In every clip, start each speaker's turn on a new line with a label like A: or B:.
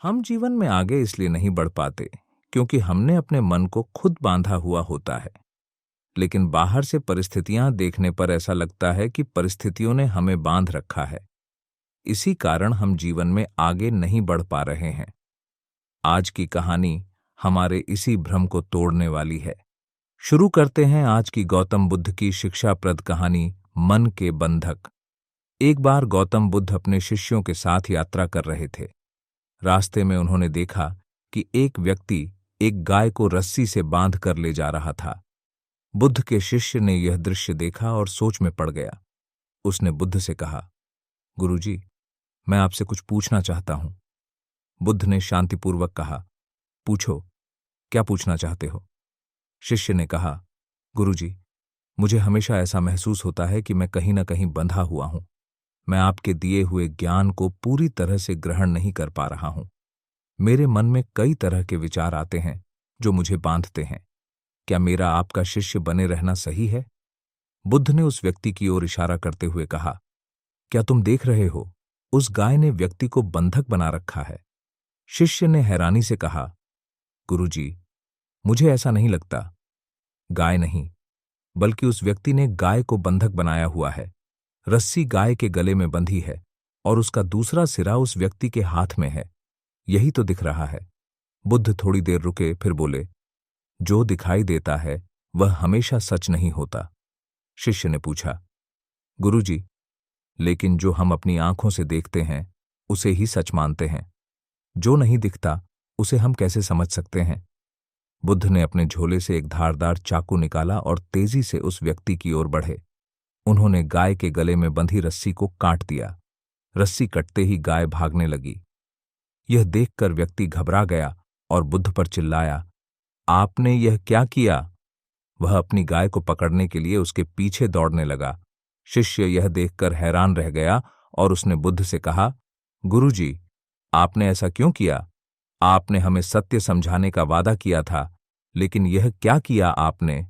A: हम जीवन में आगे इसलिए नहीं बढ़ पाते क्योंकि हमने अपने मन को खुद बांधा हुआ होता है। लेकिन बाहर से परिस्थितियां देखने पर ऐसा लगता है कि परिस्थितियों ने हमें बांध रखा है। इसी कारण हम जीवन में आगे नहीं बढ़ पा रहे हैं। आज की कहानी हमारे इसी भ्रम को तोड़ने वाली है। शुरू करते हैं आज की गौतम बुद्ध की शिक्षाप्रद कहानी, मन के बंधक। एक बार गौतम बुद्ध अपने शिष्यों के साथ यात्रा कर रहे थे। रास्ते में उन्होंने देखा कि एक व्यक्ति एक गाय को रस्सी से बांध कर ले जा रहा था। बुद्ध के शिष्य ने यह दृश्य देखा और सोच में पड़ गया। उसने बुद्ध से कहा, गुरुजी, मैं आपसे कुछ पूछना चाहता हूं। बुद्ध ने शांतिपूर्वक कहा, पूछो, क्या पूछना चाहते हो? शिष्य ने कहा, गुरुजी, मुझे हमेशा ऐसा महसूस होता है कि मैं कहीं न कहीं बंधा हुआ हूं। मैं आपके दिए हुए ज्ञान को पूरी तरह से ग्रहण नहीं कर पा रहा हूं। मेरे मन में कई तरह के विचार आते हैं जो मुझे बांधते हैं। क्या मेरा आपका शिष्य बने रहना सही है? बुद्ध ने उस व्यक्ति की ओर इशारा करते हुए कहा, क्या तुम देख रहे हो, उस गाय ने व्यक्ति को बंधक बना रखा है। शिष्य ने हैरानी से कहा, गुरुजी, मुझे ऐसा नहीं लगता। गाय नहीं, बल्कि उस व्यक्ति ने गाय को बंधक बनाया हुआ है। रस्सी गाय के गले में बंधी है और उसका दूसरा सिरा उस व्यक्ति के हाथ में है। यही तो दिख रहा है। बुद्ध थोड़ी देर रुके, फिर बोले, जो दिखाई देता है वह हमेशा सच नहीं होता। शिष्य ने पूछा, गुरुजी, लेकिन जो हम अपनी आंखों से देखते हैं उसे ही सच मानते हैं। जो नहीं दिखता उसे हम कैसे समझ सकते हैं? बुद्ध ने अपने झोले से एक धारदार चाकू निकाला और तेजी से उस व्यक्ति की ओर बढ़े। उन्होंने गाय के गले में बंधी रस्सी को काट दिया। रस्सी कटते ही गाय भागने लगी। यह देखकर व्यक्ति घबरा गया और बुद्ध पर चिल्लाया, आपने यह क्या किया? वह अपनी गाय को पकड़ने के लिए उसके पीछे दौड़ने लगा। शिष्य यह देखकर हैरान रह गया और उसने बुद्ध से कहा, गुरुजी, आपने ऐसा क्यों किया? आपने हमें सत्य समझाने का वादा किया था, लेकिन यह क्या किया आपने?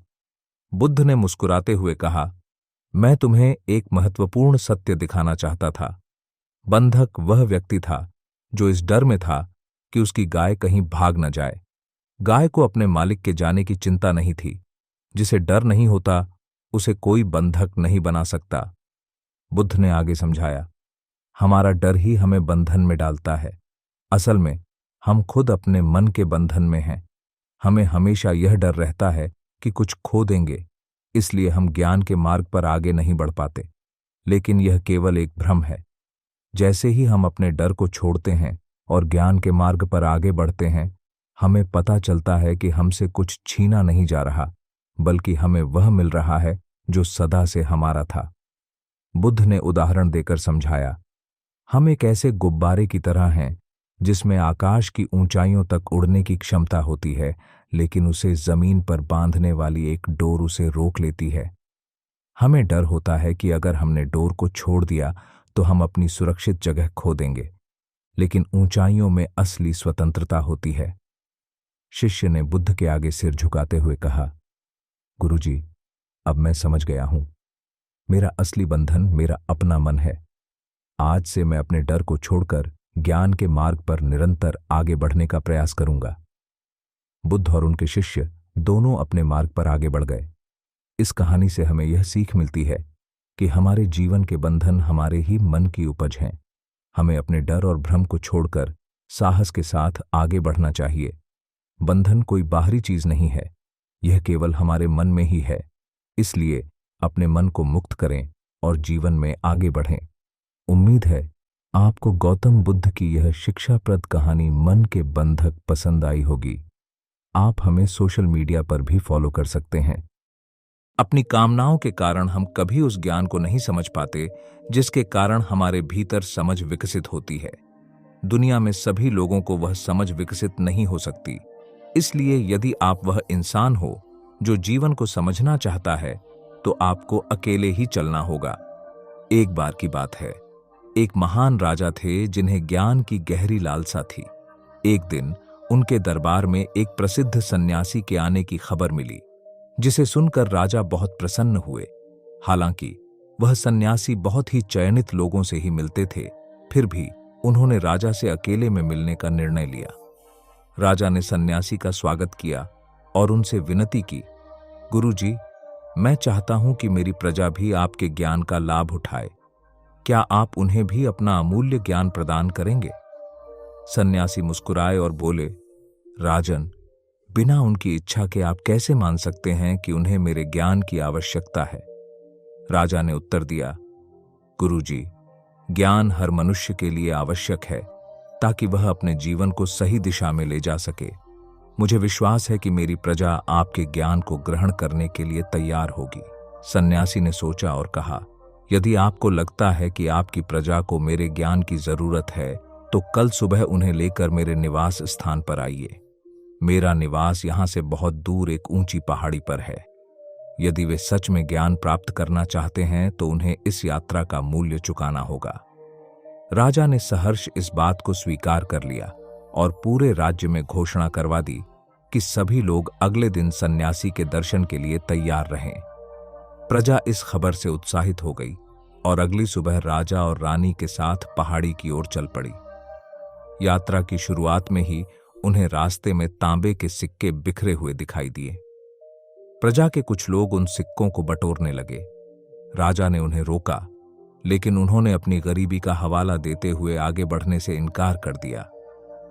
A: बुद्ध ने मुस्कुराते हुए कहा, मैं तुम्हें एक महत्वपूर्ण सत्य दिखाना चाहता था। बंधक वह व्यक्ति था जो इस डर में था कि उसकी गाय कहीं भाग न जाए। गाय को अपने मालिक के जाने की चिंता नहीं थी। जिसे डर नहीं होता उसे कोई बंधक नहीं बना सकता। बुद्ध ने आगे समझाया, हमारा डर ही हमें बंधन में डालता है। असल में हम खुद अपने मन के बंधन में हैं। हमें हमेशा यह डर रहता है कि कुछ खो देंगे, इसलिए हम ज्ञान के मार्ग पर आगे नहीं बढ़ पाते। लेकिन यह केवल एक भ्रम है। जैसे ही हम अपने डर को छोड़ते हैं और ज्ञान के मार्ग पर आगे बढ़ते हैं, हमें पता चलता है कि हमसे कुछ छीना नहीं जा रहा, बल्कि हमें वह मिल रहा है जो सदा से हमारा था। बुद्ध ने उदाहरण देकर समझाया, हम एक ऐसे गुब्बारे की तरह हैं जिसमें आकाश की ऊंचाइयों तक उड़ने की क्षमता होती है, लेकिन उसे जमीन पर बांधने वाली एक डोर उसे रोक लेती है। हमें डर होता है कि अगर हमने डोर को छोड़ दिया तो हम अपनी सुरक्षित जगह खो देंगे, लेकिन ऊंचाइयों में असली स्वतंत्रता होती है। शिष्य ने बुद्ध के आगे सिर झुकाते हुए कहा, गुरुजी, अब मैं समझ गया हूं। मेरा असली बंधन मेरा अपना मन है। आज से मैं अपने डर को छोड़कर ज्ञान के मार्ग पर निरंतर आगे बढ़ने का प्रयास करूंगा। बुद्ध और उनके शिष्य दोनों अपने मार्ग पर आगे बढ़ गए। इस कहानी से हमें यह सीख मिलती है कि हमारे जीवन के बंधन हमारे ही मन की उपज हैं। हमें अपने डर और भ्रम को छोड़कर साहस के साथ आगे बढ़ना चाहिए। बंधन कोई बाहरी चीज नहीं है, यह केवल हमारे मन में ही है। इसलिए अपने मन को मुक्त करें और जीवन में आगे बढ़ें। उम्मीद है आपको गौतम बुद्ध की यह शिक्षाप्रद कहानी मन के बंधक पसंद आई होगी। आप हमें सोशल मीडिया पर भी फॉलो कर सकते हैं। अपनी कामनाओं के कारण हम कभी उस ज्ञान को नहीं समझ पाते जिसके कारण हमारे भीतर समझ विकसित होती है। दुनिया में सभी लोगों को वह समझ विकसित नहीं हो सकती। इसलिए यदि आप वह इंसान हो जो जीवन को समझना चाहता है, तो आपको अकेले ही चलना होगा। एक बार की बात है, एक महान राजा थे जिन्हें ज्ञान की गहरी लालसा थी। एक दिन उनके दरबार में एक प्रसिद्ध सन्यासी के आने की खबर मिली, जिसे सुनकर राजा बहुत प्रसन्न हुए। हालांकि वह सन्यासी बहुत ही चयनित लोगों से ही मिलते थे, फिर भी उन्होंने राजा से अकेले में मिलने का निर्णय लिया। राजा ने सन्यासी का स्वागत किया और उनसे विनती की, गुरुजी, मैं चाहता हूं कि मेरी प्रजा भी आपके ज्ञान का लाभ उठाए। क्या आप उन्हें भी अपना अमूल्य ज्ञान प्रदान करेंगे? सन्यासी मुस्कुराए और बोले, राजन, बिना उनकी इच्छा के आप कैसे मान सकते हैं कि उन्हें मेरे ज्ञान की आवश्यकता है? राजा ने उत्तर दिया, गुरुजी, ज्ञान हर मनुष्य के लिए आवश्यक है ताकि वह अपने जीवन को सही दिशा में ले जा सके। मुझे विश्वास है कि मेरी प्रजा आपके ज्ञान को ग्रहण करने के लिए तैयार होगी। सन्यासी ने सोचा और कहा, यदि आपको लगता है कि आपकी प्रजा को मेरे ज्ञान की जरूरत है तो कल सुबह उन्हें लेकर मेरे निवास स्थान पर आइए। मेरा निवास यहां से बहुत दूर एक ऊंची पहाड़ी पर है। यदि वे सच में ज्ञान प्राप्त करना चाहते हैं तो उन्हें इस यात्रा का मूल्य चुकाना होगा। राजा ने सहर्ष इस बात को स्वीकार कर लिया और पूरे राज्य में घोषणा करवा दी कि सभी लोग अगले दिन सन्यासी के दर्शन के लिए तैयार रहें। प्रजा इस खबर से उत्साहित हो गई और अगली सुबह राजा और रानी के साथ पहाड़ी की ओर चल पड़ी। यात्रा की शुरुआत में ही उन्हें रास्ते में तांबे के सिक्के बिखरे हुए दिखाई दिए। प्रजा के कुछ लोग उन सिक्कों को बटोरने लगे। राजा ने उन्हें रोका, लेकिन उन्होंने अपनी गरीबी का हवाला देते हुए आगे बढ़ने से इनकार कर दिया।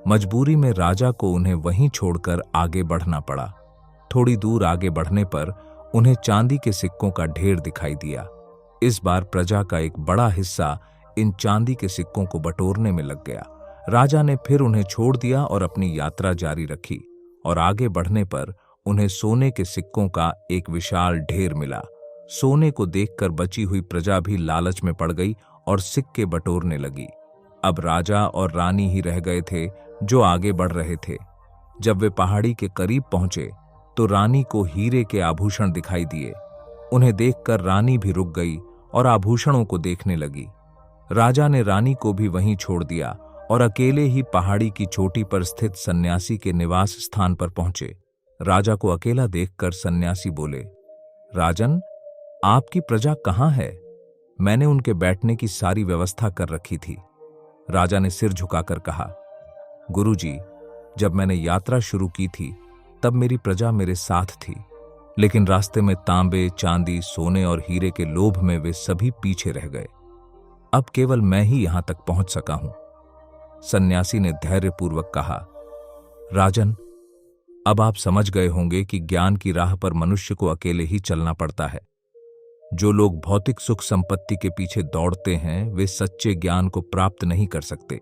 A: मजबूरी में राजा को उन्हें वहीं छोड़कर आगे बढ़ना पड़ा। थोड़ी दूर आगे बढ़ने पर उन्हें चांदी के सिक्कों का ढेर दिखाई दिया। इस बार प्रजा का एक बड़ा हिस्सा इन चांदी के सिक्कों को बटोरने में लग गया। राजा ने फिर उन्हें छोड़ दिया और अपनी यात्रा जारी रखी और आगे बढ़ने पर उन्हें सोने के सिक्कों का एक विशाल ढेर मिला। सोने को देखकर बची हुई प्रजा भी लालच में पड़ गई और सिक्के बटोरने लगी। अब राजा और रानी ही रह गए थे जो आगे बढ़ रहे थे। जब वे पहाड़ी के करीब पहुंचे तो रानी को हीरे के आभूषण दिखाई दिए। उन्हें देखकर रानी भी रुक गई और आभूषणों को देखने लगी। राजा ने रानी को भी वहीं छोड़ दिया और अकेले ही पहाड़ी की चोटी पर स्थित सन्यासी के निवास स्थान पर पहुंचे। राजा को अकेला देखकर सन्यासी बोले, राजन, आपकी प्रजा कहाँ है? मैंने उनके बैठने की सारी व्यवस्था कर रखी थी। राजा ने सिर झुकाकर कहा, गुरुजी, जब मैंने यात्रा शुरू की थी तब मेरी प्रजा मेरे साथ थी, लेकिन रास्ते में तांबे, चांदी, सोने और हीरे के लोभ में वे सभी पीछे रह गए। अब केवल मैं ही यहां तक पहुंच सका हूं। सन्यासी ने धैर्यपूर्वक कहा, राजन, अब आप समझ गए होंगे कि ज्ञान की राह पर मनुष्य को अकेले ही चलना पड़ता है। जो लोग भौतिक सुख संपत्ति के पीछे दौड़ते हैं वे सच्चे ज्ञान को प्राप्त नहीं कर सकते।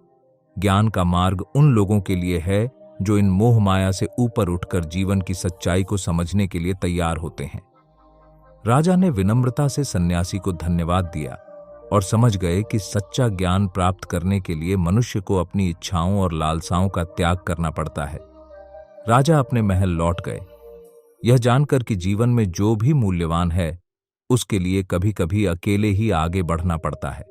A: ज्ञान का मार्ग उन लोगों के लिए है जो इन मोह माया से ऊपर उठकर जीवन की सच्चाई को समझने के लिए तैयार होते हैं। राजा ने विनम्रता से सन्यासी को धन्यवाद दिया और समझ गए कि सच्चा ज्ञान प्राप्त करने के लिए मनुष्य को अपनी इच्छाओं और लालसाओं का त्याग करना पड़ता है। राजा अपने महल लौट गए, यह जानकर कि जीवन में जो भी मूल्यवान है उसके लिए कभी कभी अकेले ही आगे बढ़ना पड़ता है।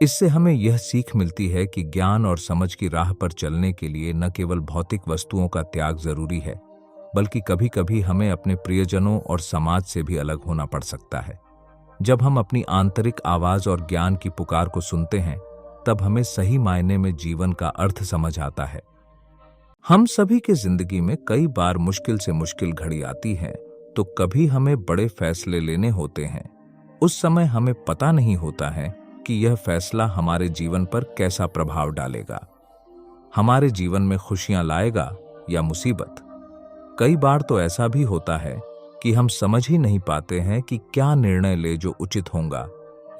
A: इससे हमें यह सीख मिलती है कि ज्ञान और समझ की राह पर चलने के लिए न केवल भौतिक वस्तुओं का त्याग जरूरी है, बल्कि कभी कभी हमें अपने प्रियजनों और समाज से भी अलग होना पड़ सकता है। जब हम अपनी आंतरिक आवाज और ज्ञान की पुकार को सुनते हैं तब हमें सही मायने में जीवन का अर्थ समझ आता है। हम सभी के जिंदगी में कई बार मुश्किल से मुश्किल घड़ी आती है तो कभी हमें बड़े फैसले लेने होते हैं। उस समय हमें पता नहीं होता है कि यह फैसला हमारे जीवन पर कैसा प्रभाव डालेगा, हमारे जीवन में खुशियां लाएगा या मुसीबत। कई बार तो ऐसा भी होता है कि हम समझ ही नहीं पाते हैं कि क्या निर्णय ले जो उचित होगा,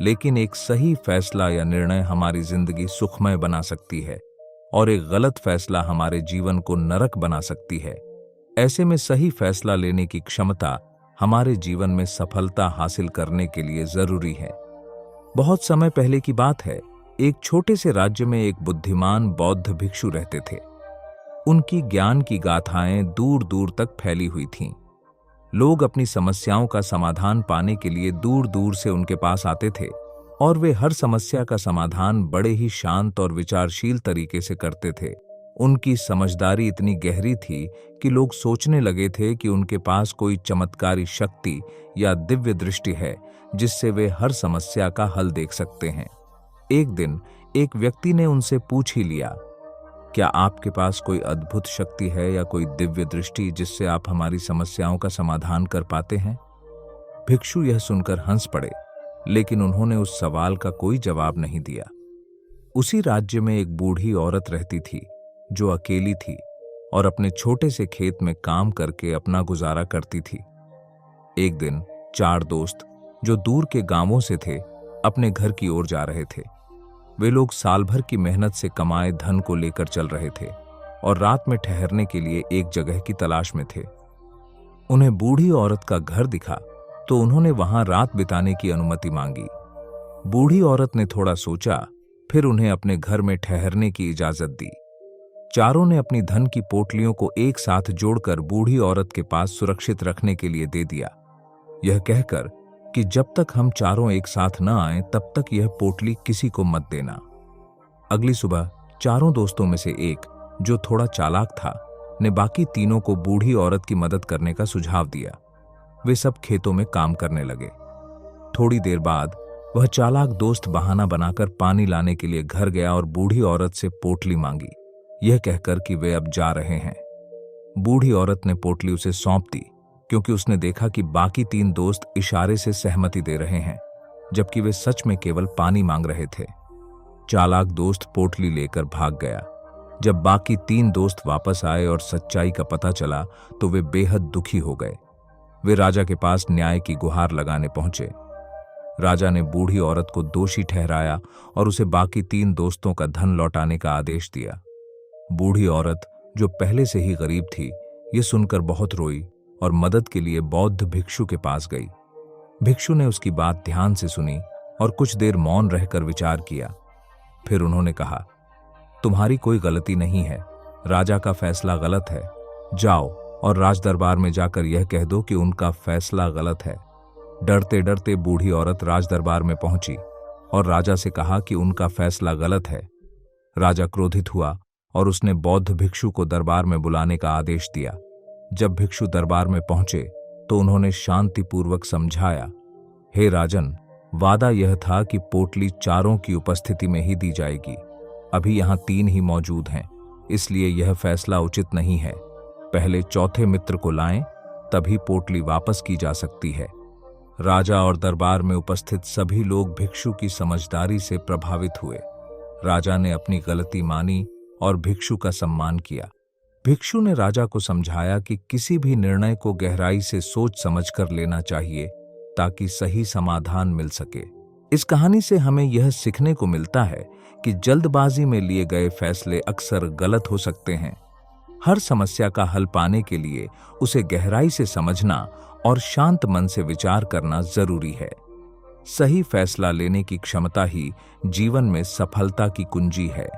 A: लेकिन एक सही फैसला या निर्णय हमारी जिंदगी सुखमय बना सकती है और एक गलत फैसला हमारे जीवन को नरक बना सकती है। ऐसे में सही फैसला लेने की क्षमता हमारे जीवन में सफलता हासिल करने के लिए जरूरी है। बहुत समय पहले की बात है, एक छोटे से राज्य में एक बुद्धिमान बौद्ध भिक्षु रहते थे। उनकी ज्ञान की गाथाएं दूर दूर तक फैली हुई थीं। लोग अपनी समस्याओं का समाधान पाने के लिए दूर दूर से उनके पास आते थे और वे हर समस्या का समाधान बड़े ही शांत और विचारशील तरीके से करते थे। उनकी समझदारी इतनी गहरी थी कि लोग सोचने लगे थे कि उनके पास कोई चमत्कारी शक्ति या दिव्य दृष्टि है जिससे वे हर समस्या का हल देख सकते हैं। एक दिन एक व्यक्ति ने उनसे पूछ ही लिया, क्या आपके पास कोई अद्भुत शक्ति है या कोई दिव्य दृष्टि जिससे आप हमारी समस्याओं का समाधान कर पाते हैं? भिक्षु यह सुनकर हंस पड़े, लेकिन उन्होंने उस सवाल का कोई जवाब नहीं दिया। उसी राज्य में एक बूढ़ी औरत रहती थी जो अकेली थी और अपने छोटे से खेत में काम करके अपना गुजारा करती थी। एक दिन 4 दोस्त जो दूर के गांवों से थे अपने घर की ओर जा रहे थे। वे लोग साल भर की मेहनत से कमाए धन को लेकर चल रहे थे और रात में ठहरने के लिए एक जगह की तलाश में थे। उन्हें बूढ़ी औरत का घर दिखा तो उन्होंने वहां रात बिताने की अनुमति मांगी। बूढ़ी औरत ने थोड़ा सोचा, फिर उन्हें अपने घर में ठहरने की इजाजत दी। चारों ने अपनी धन की पोटलियों को एक साथ जोड़कर बूढ़ी औरत के पास सुरक्षित रखने के लिए दे दिया, यह कहकर कि जब तक हम चारों एक साथ न आए तब तक यह पोटली किसी को मत देना। अगली सुबह चारों दोस्तों में से एक, जो थोड़ा चालाक था, ने बाकी तीनों को बूढ़ी औरत की मदद करने का सुझाव दिया। वे सब खेतों में काम करने लगे। थोड़ी देर बाद वह चालाक दोस्त बहाना बनाकर पानी लाने के लिए घर गया और बूढ़ी औरत से पोटली मांगी, यह कहकर कि वे अब जा रहे हैं। बूढ़ी औरत ने पोटली उसे सौंप दी, क्योंकि उसने देखा कि बाकी 3 दोस्त इशारे से सहमति दे रहे हैं, जबकि वे सच में केवल पानी मांग रहे थे। चालाक दोस्त पोटली लेकर भाग गया। जब बाकी 3 दोस्त वापस आए और सच्चाई का पता चला तो वे बेहद दुखी हो गए। वे राजा के पास न्याय की गुहार लगाने पहुंचे। राजा ने बूढ़ी औरत को दोषी ठहराया और उसे बाकी 3 दोस्तों का धन लौटाने का आदेश दिया। बूढ़ी औरत, जो पहले से ही गरीब थी, ये सुनकर बहुत रोई और मदद के लिए बौद्ध भिक्षु के पास गई। भिक्षु ने उसकी बात ध्यान से सुनी और कुछ देर मौन रहकर विचार किया। फिर उन्होंने कहा, तुम्हारी कोई गलती नहीं है, राजा का फैसला गलत है। जाओ और राजदरबार में जाकर यह कह दो कि उनका फैसला गलत है। डरते डरते बूढ़ी औरत राजदरबार में पहुंची और राजा से कहा कि उनका फैसला गलत है। राजा क्रोधित हुआ और उसने बौद्ध भिक्षु को दरबार में बुलाने का आदेश दिया। जब भिक्षु दरबार में पहुंचे तो उन्होंने शांतिपूर्वक समझाया, हे राजन, वादा यह था कि पोटली चारों की उपस्थिति में ही दी जाएगी। अभी यहाँ 3 ही मौजूद हैं, इसलिए यह फैसला उचित नहीं है। पहले चौथे मित्र को लाएं, तभी पोटली वापस की जा सकती है। राजा और दरबार में उपस्थित सभी लोग भिक्षु की समझदारी से प्रभावित हुए। राजा ने अपनी गलती मानी और भिक्षु का सम्मान किया। भिक्षु ने राजा को समझाया कि किसी भी निर्णय को गहराई से सोच समझकर लेना चाहिए ताकि सही समाधान मिल सके। इस कहानी से हमें यह सीखने को मिलता है कि जल्दबाजी में लिए गए फैसले अक्सर गलत हो सकते हैं। हर समस्या का हल पाने के लिए उसे गहराई से समझना और शांत मन से विचार करना जरूरी है। सही फैसला लेने की क्षमता ही जीवन में सफलता की कुंजी है।